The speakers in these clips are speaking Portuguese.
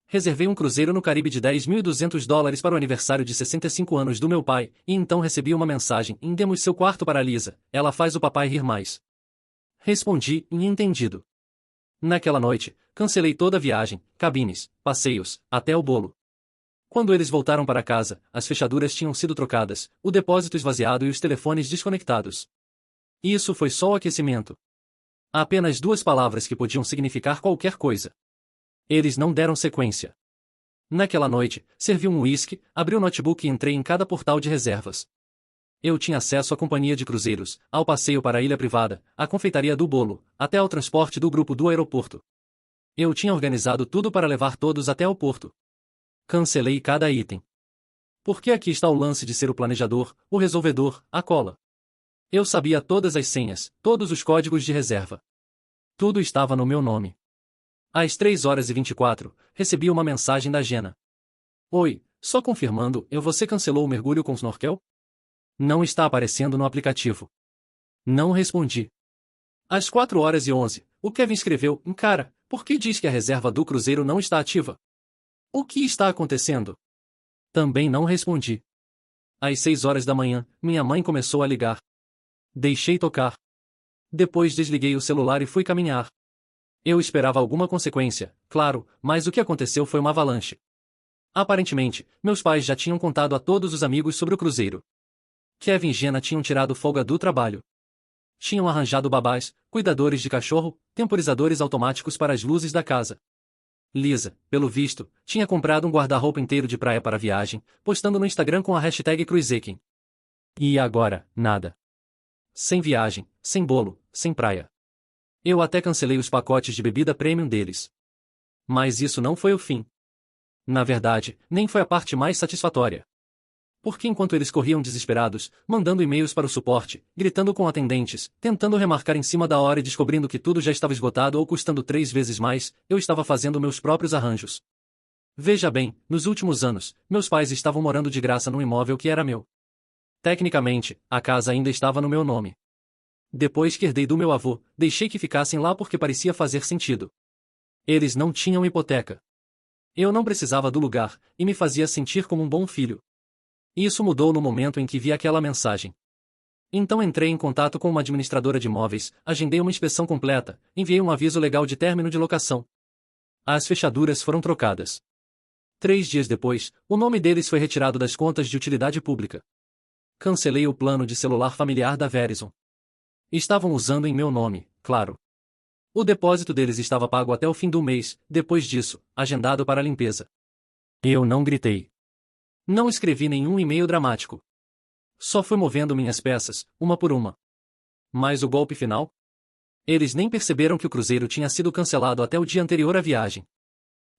reservei um cruzeiro no Caribe de $10.200 para o aniversário de 65 anos do meu pai, e então recebi uma mensagem: demos seu quarto para Lisa, ela faz o papai rir mais. Respondi, entendido. Naquela noite, cancelei toda a viagem, cabines, passeios, até o bolo. Quando eles voltaram para casa, as fechaduras tinham sido trocadas, o depósito esvaziado e os telefones desconectados. Isso foi só o aquecimento. Há apenas 2 palavras que podiam significar qualquer coisa. Eles não deram sequência. Naquela noite, servi um uísque, abri o notebook e entrei em cada portal de reservas. Eu tinha acesso à companhia de cruzeiros, ao passeio para a ilha privada, à confeitaria do bolo, até ao transporte do grupo do aeroporto. Eu tinha organizado tudo para levar todos até o porto. Cancelei cada item. Porque aqui está o lance de ser o planejador, o resolvedor, a cola. Eu sabia todas as senhas, todos os códigos de reserva. Tudo estava no meu nome. Às 3h24, recebi uma mensagem da Jenna. Oi, só confirmando, você cancelou o mergulho com snorkel? Não está aparecendo no aplicativo. Não respondi. Às 4h11, o Kevin escreveu: cara, por que diz que a reserva do cruzeiro não está ativa? O que está acontecendo? Também não respondi. Às 6h da manhã, minha mãe começou a ligar. Deixei tocar. Depois desliguei o celular e fui caminhar. Eu esperava alguma consequência, claro, mas o que aconteceu foi uma avalanche. Aparentemente, meus pais já tinham contado a todos os amigos sobre o cruzeiro. Kevin e Jenna tinham tirado folga do trabalho. Tinham arranjado babás, cuidadores de cachorro, temporizadores automáticos para as luzes da casa. Lisa, pelo visto, tinha comprado um guarda-roupa inteiro de praia para a viagem, postando no Instagram com a hashtag Cruiseking. E agora, nada. Sem viagem, sem bolo, sem praia. Eu até cancelei os pacotes de bebida premium deles. Mas isso não foi o fim. Na verdade, nem foi a parte mais satisfatória. Porque enquanto eles corriam desesperados, mandando e-mails para o suporte, gritando com atendentes, tentando remarcar em cima da hora e descobrindo que tudo já estava esgotado ou custando 3 vezes mais, eu estava fazendo meus próprios arranjos. Veja bem, nos últimos anos, meus pais estavam morando de graça num imóvel que era meu. Tecnicamente, a casa ainda estava no meu nome. Depois que herdei do meu avô, deixei que ficassem lá porque parecia fazer sentido. Eles não tinham hipoteca. Eu não precisava do lugar, e me fazia sentir como um bom filho. Isso mudou no momento em que vi aquela mensagem. Então entrei em contato com uma administradora de imóveis, agendei uma inspeção completa, enviei um aviso legal de término de locação. As fechaduras foram trocadas. 3 dias depois, o nome deles foi retirado das contas de utilidade pública. Cancelei o plano de celular familiar da Verizon. Estavam usando em meu nome, claro. O depósito deles estava pago até o fim do mês, depois disso, agendado para a limpeza. Eu não gritei. Não escrevi nenhum e-mail dramático. Só fui movendo minhas peças, uma por uma. Mas o golpe final? Eles nem perceberam que o cruzeiro tinha sido cancelado até o dia anterior à viagem.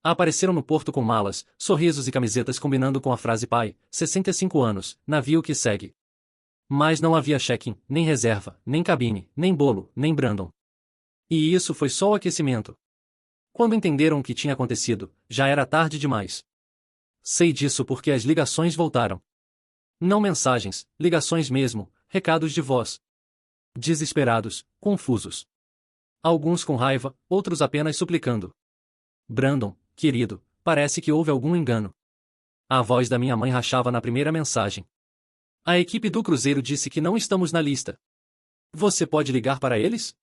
Apareceram no porto com malas, sorrisos e camisetas combinando com a frase pai, 65 anos, navio que segue. Mas não havia check-in, nem reserva, nem cabine, nem bolo, nem Brandon. E isso foi só o aquecimento. Quando entenderam o que tinha acontecido, já era tarde demais. Sei disso porque as ligações voltaram. Não mensagens, ligações mesmo, recados de voz. Desesperados, confusos. Alguns com raiva, outros apenas suplicando. Brandon, querido, parece que houve algum engano. A voz da minha mãe rachava na primeira mensagem. A equipe do cruzeiro disse que não estamos na lista. Você pode ligar para eles?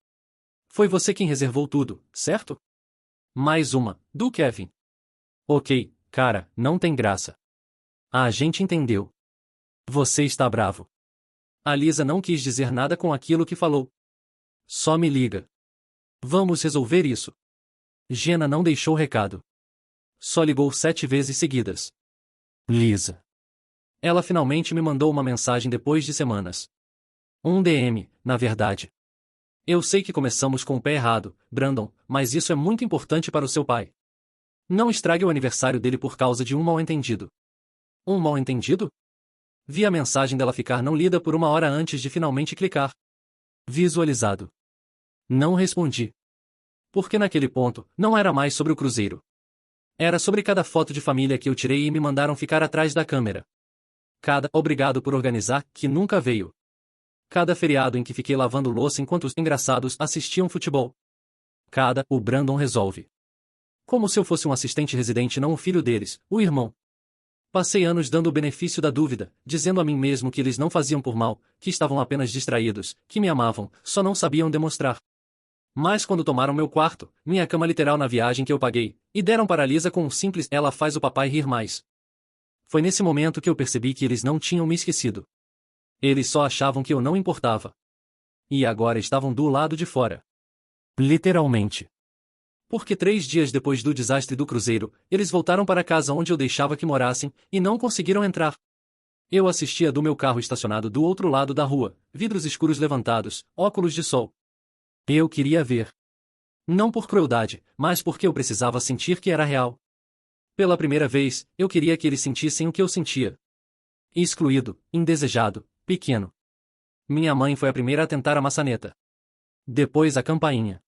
Foi você quem reservou tudo, certo? Mais uma, do Kevin. Ok, cara, não tem graça. A gente entendeu. Você está bravo. A Lisa não quis dizer nada com aquilo que falou. Só me liga. Vamos resolver isso. Jenna não deixou recado. Só ligou 7 vezes seguidas. Lisa. Ela finalmente me mandou uma mensagem depois de semanas. Um DM, na verdade. Eu sei que começamos com o pé errado, Brandon, mas isso é muito importante para o seu pai. Não estrague o aniversário dele por causa de um mal-entendido. Um mal-entendido? Vi a mensagem dela ficar não lida por 1 hora antes de finalmente clicar. Visualizado. Não respondi. Porque naquele ponto, não era mais sobre o cruzeiro. Era sobre cada foto de família que eu tirei e me mandaram ficar atrás da câmera. Cada obrigado por organizar, que nunca veio. Cada feriado em que fiquei lavando louça enquanto os engraçados assistiam futebol. Cada o Brandon resolve. Como se eu fosse um assistente residente e não o filho deles, o irmão. Passei anos dando o benefício da dúvida, dizendo a mim mesmo que eles não faziam por mal, que estavam apenas distraídos, que me amavam, só não sabiam demonstrar. Mas quando tomaram meu quarto, minha cama literal na viagem que eu paguei, e deram para Lisa com um simples "ela faz o papai rir mais", foi nesse momento que eu percebi que eles não tinham me esquecido. Eles só achavam que eu não importava. E agora estavam do lado de fora. Literalmente. Porque 3 dias depois do desastre do cruzeiro, eles voltaram para a casa onde eu deixava que morassem, e não conseguiram entrar. Eu assistia do meu carro estacionado do outro lado da rua, vidros escuros levantados, óculos de sol. Eu queria ver. Não por crueldade, mas porque eu precisava sentir que era real. Pela primeira vez, eu queria que eles sentissem o que eu sentia. Excluído, indesejado, pequeno. Minha mãe foi a primeira a tentar a maçaneta. Depois a campainha.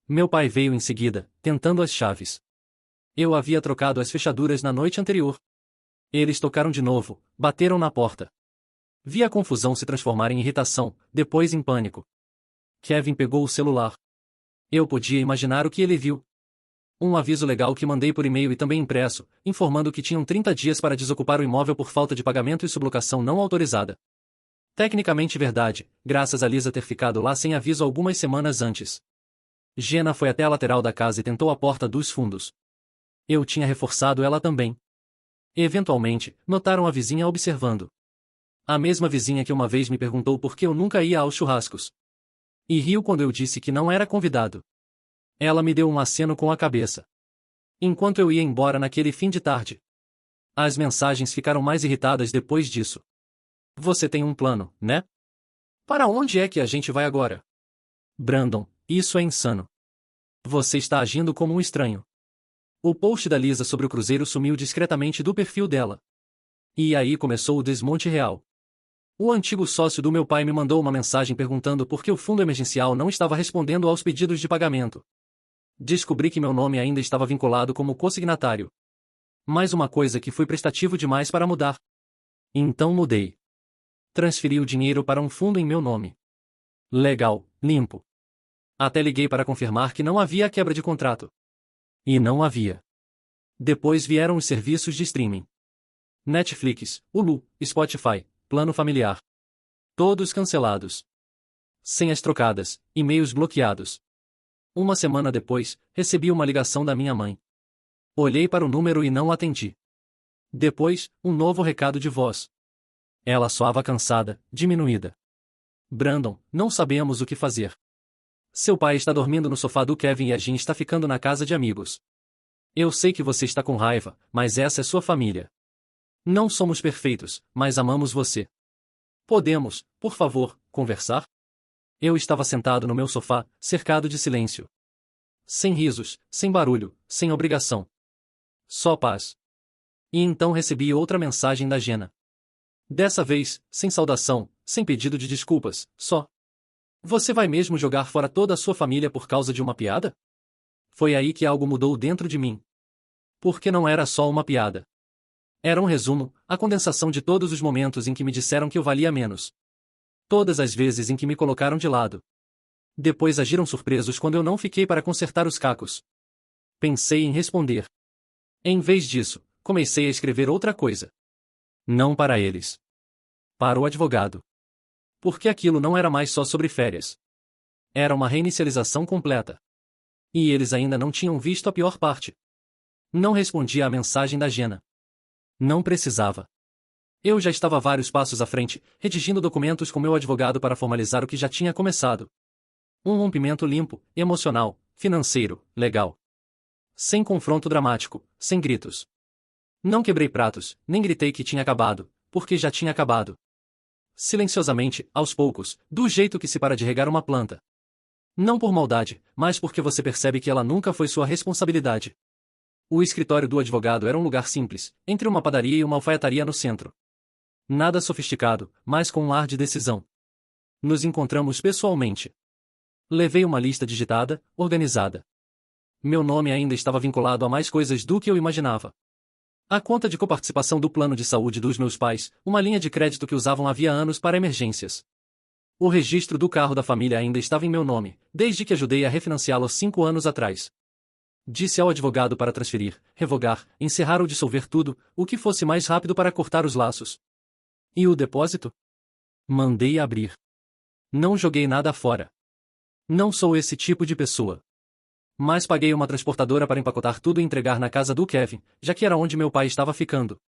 Meu pai veio em seguida, tentando as chaves. Eu havia trocado as fechaduras na noite anterior. Eles tocaram de novo, bateram na porta. Vi a confusão se transformar em irritação, depois em pânico. Kevin pegou o celular. Eu podia imaginar o que ele viu. Um aviso legal que mandei por e-mail e também impresso, informando que tinham 30 dias para desocupar o imóvel por falta de pagamento e sublocação não autorizada. Tecnicamente verdade, graças a Lisa ter ficado lá sem aviso algumas semanas antes. Jenna foi até a lateral da casa e tentou a porta dos fundos. Eu tinha reforçado ela também. Eventualmente, notaram a vizinha observando. A mesma vizinha que uma vez me perguntou por que eu nunca ia aos churrascos. E riu quando eu disse que não era convidado. Ela me deu um aceno com a cabeça. Enquanto eu ia embora naquele fim de tarde. As mensagens ficaram mais irritadas depois disso. Você tem um plano, né? Para onde é que a gente vai agora? Brandon, isso é insano. Você está agindo como um estranho. O post da Lisa sobre o cruzeiro sumiu discretamente do perfil dela. E aí começou o desmonte real. O antigo sócio do meu pai me mandou uma mensagem perguntando por que o fundo emergencial não estava respondendo aos pedidos de pagamento. Descobri que meu nome ainda estava vinculado como consignatário. Mais uma coisa que fui prestativo demais para mudar. Então mudei. Transferi o dinheiro para um fundo em meu nome. Legal, limpo. Até liguei para confirmar que não havia quebra de contrato. E não havia. Depois vieram os serviços de streaming. Netflix, Hulu, Spotify, plano familiar. Todos cancelados. Senhas trocadas, e-mails bloqueados. Uma semana depois, recebi uma ligação da minha mãe. Olhei para o número e não atendi. Depois, um novo recado de voz. Ela soava cansada, diminuída. Brandon, não sabemos o que fazer. Seu pai está dormindo no sofá do Kevin e a Jean está ficando na casa de amigos. Eu sei que você está com raiva, mas essa é sua família. Não somos perfeitos, mas amamos você. Podemos, por favor, conversar? Eu estava sentado no meu sofá, cercado de silêncio. Sem risos, sem barulho, sem obrigação. Só paz. E então recebi outra mensagem da Jenna. Dessa vez, sem saudação, sem pedido de desculpas, só. Você vai mesmo jogar fora toda a sua família por causa de uma piada? Foi aí que algo mudou dentro de mim. Porque não era só uma piada. Era um resumo, a condensação de todos os momentos em que me disseram que eu valia menos. Todas as vezes em que me colocaram de lado. Depois agiram surpresos quando eu não fiquei para consertar os cacos. Pensei em responder. Em vez disso, comecei a escrever outra coisa. Não para eles. Para o advogado. Porque aquilo não era mais só sobre férias. Era uma reinicialização completa. E eles ainda não tinham visto a pior parte. Não respondia à mensagem da Jenna. Não precisava. Eu já estava vários passos à frente, redigindo documentos com meu advogado para formalizar o que já tinha começado. Um rompimento limpo, emocional, financeiro, legal. Sem confronto dramático, sem gritos. Não quebrei pratos, nem gritei que tinha acabado, porque já tinha acabado. Silenciosamente, aos poucos, do jeito que se para de regar uma planta. Não por maldade, mas porque você percebe que ela nunca foi sua responsabilidade. O escritório do advogado era um lugar simples, entre uma padaria e uma alfaiataria no centro. Nada sofisticado, mas com um ar de decisão. Nos encontramos pessoalmente. Levei uma lista digitada, organizada. Meu nome ainda estava vinculado a mais coisas do que eu imaginava. A conta de coparticipação do plano de saúde dos meus pais, uma linha de crédito que usavam havia anos para emergências. O registro do carro da família ainda estava em meu nome, desde que ajudei a refinanciá-lo 5 anos atrás. Disse ao advogado para transferir, revogar, encerrar ou dissolver tudo, o que fosse mais rápido para cortar os laços. E o depósito? Mandei abrir. Não joguei nada fora. Não sou esse tipo de pessoa. Mas paguei uma transportadora para empacotar tudo e entregar na casa do Kevin, já que era onde meu pai estava ficando.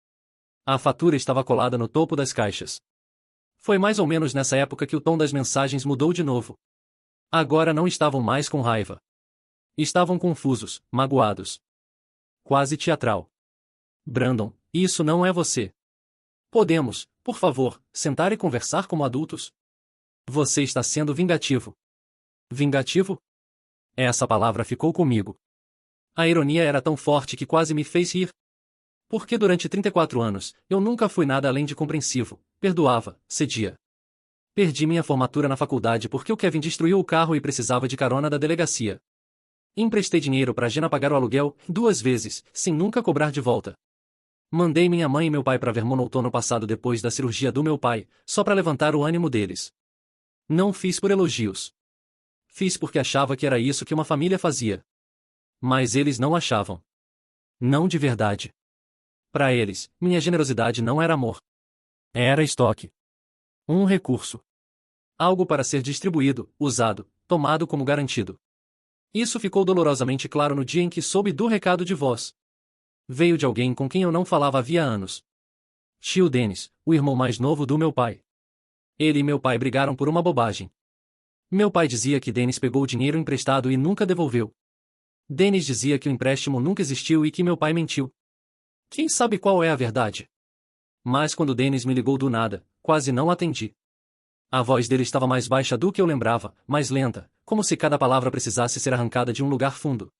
A fatura estava colada no topo das caixas. Foi mais ou menos nessa época que o tom das mensagens mudou de novo. Agora não estavam mais com raiva. Estavam confusos, magoados. Quase teatral. Brandon, isso não é você. Podemos, por favor, sentar e conversar como adultos? Você está sendo vingativo. Vingativo? Essa palavra ficou comigo. A ironia era tão forte que quase me fez rir. Porque durante 34 anos, eu nunca fui nada além de compreensivo, perdoava, cedia. Perdi minha formatura na faculdade porque o Kevin destruiu o carro e precisava de carona da delegacia. Emprestei dinheiro para Jenna pagar o aluguel 2 vezes, sem nunca cobrar de volta. Mandei minha mãe e meu pai para Vermont no outono passado depois da cirurgia do meu pai, só para levantar o ânimo deles. Não fiz por elogios. Fiz porque achava que era isso que uma família fazia. Mas eles não achavam. Não de verdade. Para eles, minha generosidade não era amor. Era estoque. Um recurso. Algo para ser distribuído, usado, tomado como garantido. Isso ficou dolorosamente claro no dia em que soube do recado de voz. Veio de alguém com quem eu não falava havia anos. Tio Dennis, o irmão mais novo do meu pai. Ele e meu pai brigaram por uma bobagem. Meu pai dizia que Dennis pegou o dinheiro emprestado e nunca devolveu. Dennis dizia que o empréstimo nunca existiu e que meu pai mentiu. Quem sabe qual é a verdade? Mas quando Dennis me ligou do nada, quase não atendi. A voz dele estava mais baixa do que eu lembrava, mais lenta, como se cada palavra precisasse ser arrancada de um lugar fundo.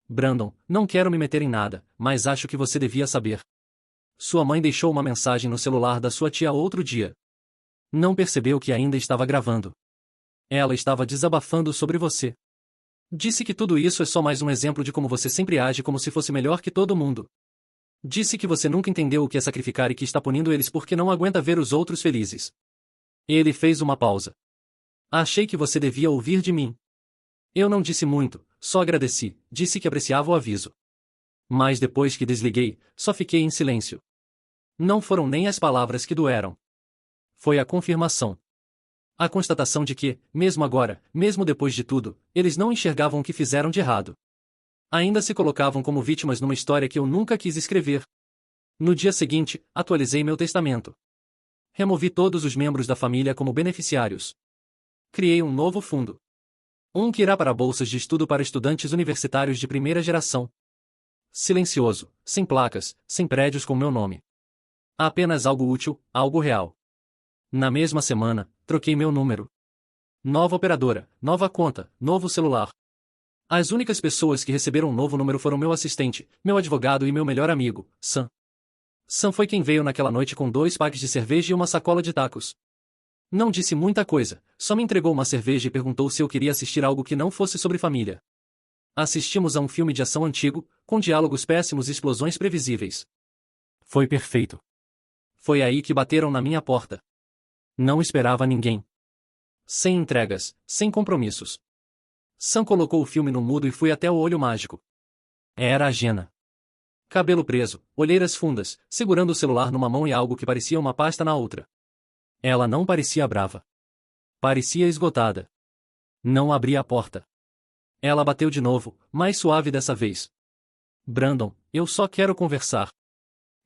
Brandon, não quero me meter em nada, mas acho que você devia saber. Sua mãe deixou uma mensagem no celular da sua tia outro dia. Não percebeu que ainda estava gravando. Ela estava desabafando sobre você. Disse que tudo isso é só mais um exemplo de como você sempre age como se fosse melhor que todo mundo. Disse que você nunca entendeu o que é sacrificar e que está punindo eles porque não aguenta ver os outros felizes. Ele fez uma pausa. Achei que você devia ouvir de mim. Eu não disse muito, só agradeci, disse que apreciava o aviso. Mas depois que desliguei, só fiquei em silêncio. Não foram nem as palavras que doeram. Foi a confirmação. A constatação de que, mesmo agora, mesmo depois de tudo, eles não enxergavam o que fizeram de errado. Ainda se colocavam como vítimas numa história que eu nunca quis escrever. No dia seguinte, atualizei meu testamento. Removi todos os membros da família como beneficiários. Criei um novo fundo. Um que irá para bolsas de estudo para estudantes universitários de primeira geração. Silencioso, sem placas, sem prédios com meu nome. Apenas algo útil, algo real. Na mesma semana, troquei meu número. Nova operadora, nova conta, novo celular. As únicas pessoas que receberam um novo número foram meu assistente, meu advogado e meu melhor amigo, Sam. Sam foi quem veio naquela noite com 2 packs de cerveja e uma sacola de tacos. Não disse muita coisa, só me entregou uma cerveja e perguntou se eu queria assistir algo que não fosse sobre família. Assistimos a um filme de ação antigo, com diálogos péssimos e explosões previsíveis. Foi perfeito. Foi aí que bateram na minha porta. Não esperava ninguém. Sem entregas, sem compromissos. Sam colocou o filme no mudo e fui até o olho mágico. Era a Jenna. Cabelo preso, olheiras fundas, segurando o celular numa mão e algo que parecia uma pasta na outra. Ela não parecia brava. Parecia esgotada. Não abria a porta. Ela bateu de novo, mais suave dessa vez. Brandon, eu só quero conversar.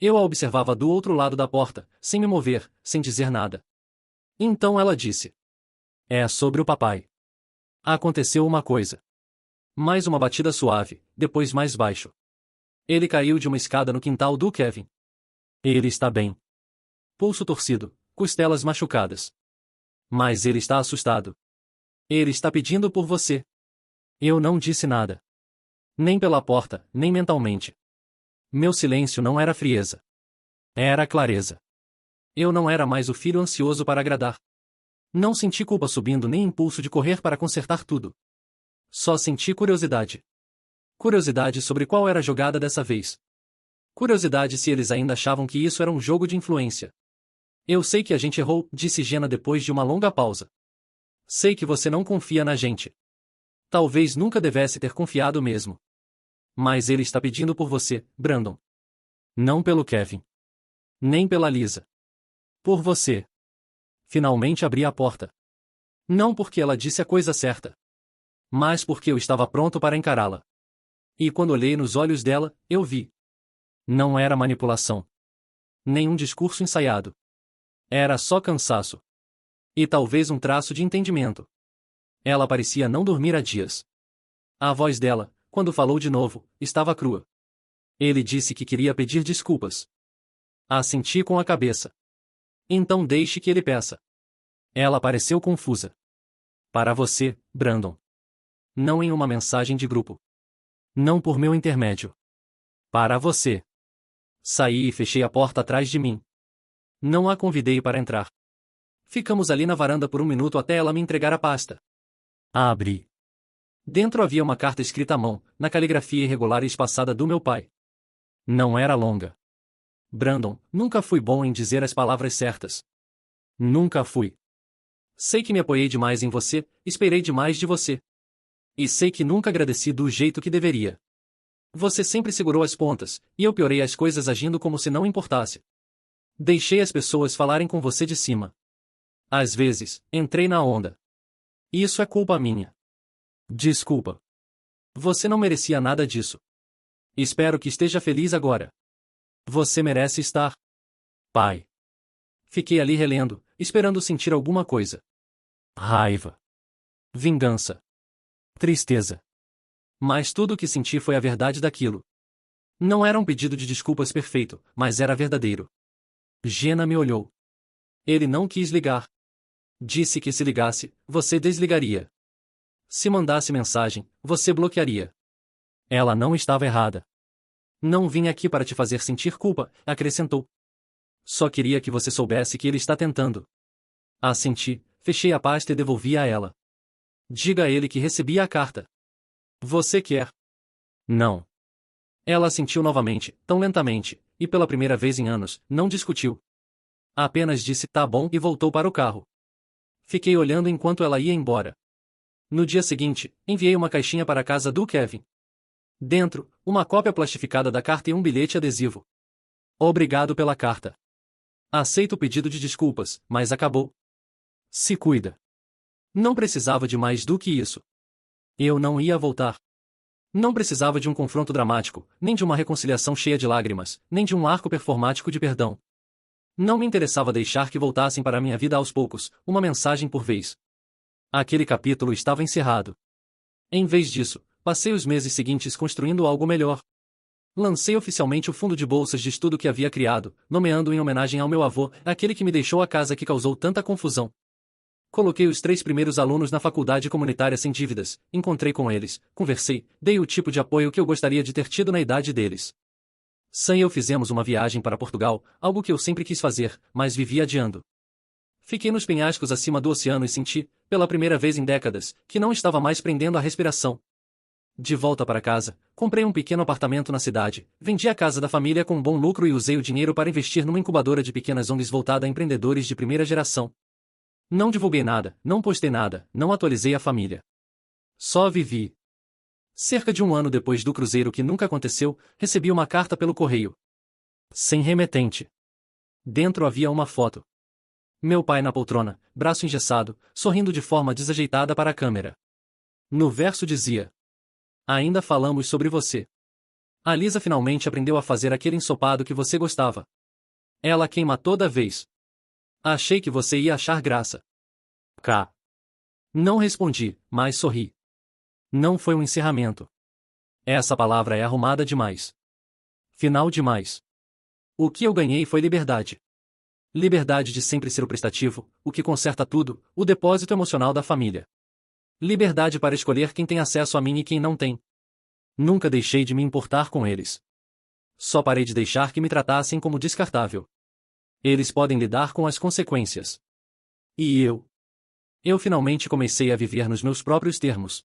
Eu a observava do outro lado da porta, sem me mover, sem dizer nada. Então ela disse. É sobre o papai. Aconteceu uma coisa. Mais uma batida suave, depois mais baixo. Ele caiu de uma escada no quintal do Kevin. Ele está bem. Pulso torcido, costelas machucadas. Mas ele está assustado. Ele está pedindo por você. Eu não disse nada. Nem pela porta, nem mentalmente. Meu silêncio não era frieza. Era clareza. Eu não era mais o filho ansioso para agradar. Não senti culpa subindo nem impulso de correr para consertar tudo. Só senti curiosidade. Curiosidade sobre qual era a jogada dessa vez. Curiosidade se eles ainda achavam que isso era um jogo de influência. Eu sei que a gente errou, disse Jenna depois de uma longa pausa. Sei que você não confia na gente. Talvez nunca devesse ter confiado mesmo. Mas ele está pedindo por você, Brandon. Não pelo Kevin. Nem pela Lisa. Por você. Finalmente abri a porta. Não porque ela disse a coisa certa, mas porque eu estava pronto para encará-la. E quando olhei nos olhos dela, eu vi. Não era manipulação. Nenhum discurso ensaiado. Era só cansaço. E talvez um traço de entendimento. Ela parecia não dormir há dias. A voz dela, quando falou de novo, estava crua. Ele disse que queria pedir desculpas. Assenti com a cabeça. Então deixe que ele peça. Ela pareceu confusa. Para você, Brandon. Não em uma mensagem de grupo. Não por meu intermédio. Para você. Saí e fechei a porta atrás de mim. Não a convidei para entrar. Ficamos ali na varanda por um minuto até ela me entregar a pasta. A abri. Dentro havia uma carta escrita à mão, na caligrafia irregular e espaçada do meu pai. Não era longa. Brandon, nunca fui bom em dizer as palavras certas. Nunca fui. Sei que me apoiei demais em você, esperei demais de você. E sei que nunca agradeci do jeito que deveria. Você sempre segurou as pontas, e eu piorei as coisas agindo como se não importasse. Deixei as pessoas falarem com você de cima. Às vezes, entrei na onda. Isso é culpa minha. Desculpa. Você não merecia nada disso. Espero que esteja feliz agora. Você merece estar. Pai. Fiquei ali relendo, esperando sentir alguma coisa. Raiva. Vingança. Tristeza. Mas tudo o que senti foi a verdade daquilo. Não era um pedido de desculpas perfeito, mas era verdadeiro. Jenna me olhou. Ele não quis ligar. Disse que se ligasse, você desligaria. Se mandasse mensagem, você bloquearia. Ela não estava errada. Não vim aqui para te fazer sentir culpa, acrescentou. Só queria que você soubesse que ele está tentando. Assenti, fechei a pasta e devolvi a ela. Diga a ele que recebi a carta. Você quer? Não. Ela assentiu novamente, tão lentamente, e pela primeira vez em anos, não discutiu. Apenas disse tá bom e voltou para o carro. Fiquei olhando enquanto ela ia embora. No dia seguinte, enviei uma caixinha para a casa do Kevin. Dentro, uma cópia plastificada da carta e um bilhete adesivo. Obrigado pela carta. Aceito o pedido de desculpas, mas acabou. Se cuida. Não precisava de mais do que isso. Eu não ia voltar. Não precisava de um confronto dramático, nem de uma reconciliação cheia de lágrimas, nem de um arco performático de perdão. Não me interessava deixar que voltassem para minha vida aos poucos, uma mensagem por vez. Aquele capítulo estava encerrado. Em vez disso, passei os meses seguintes construindo algo melhor. Lancei oficialmente o fundo de bolsas de estudo que havia criado, nomeando em homenagem ao meu avô, aquele que me deixou a casa que causou tanta confusão. Coloquei os 3 primeiros alunos na faculdade comunitária sem dívidas, encontrei com eles, conversei, dei o tipo de apoio que eu gostaria de ter tido na idade deles. Sam e eu fizemos uma viagem para Portugal, algo que eu sempre quis fazer, mas vivi adiando. Fiquei nos penhascos acima do oceano e senti, pela primeira vez em décadas, que não estava mais prendendo a respiração. De volta para casa, comprei um pequeno apartamento na cidade, vendi a casa da família com um bom lucro e usei o dinheiro para investir numa incubadora de pequenas ONGs voltada a empreendedores de primeira geração. Não divulguei nada, não postei nada, não atualizei a família. Só vivi. Cerca de um ano depois do cruzeiro que nunca aconteceu, recebi uma carta pelo correio. Sem remetente. Dentro havia uma foto. Meu pai na poltrona, braço engessado, sorrindo de forma desajeitada para a câmera. No verso dizia: ainda falamos sobre você. A Lisa finalmente aprendeu a fazer aquele ensopado que você gostava. Ela queima toda vez. Achei que você ia achar graça. K. Não respondi, mas sorri. Não foi um encerramento. Essa palavra é arrumada demais. Final demais. O que eu ganhei foi liberdade. Liberdade de sempre ser o prestativo, o que conserta tudo, o depósito emocional da família. Liberdade para escolher quem tem acesso a mim e quem não tem. Nunca deixei de me importar com eles. Só parei de deixar que me tratassem como descartável. Eles podem lidar com as consequências. E eu? Eu finalmente comecei a viver nos meus próprios termos.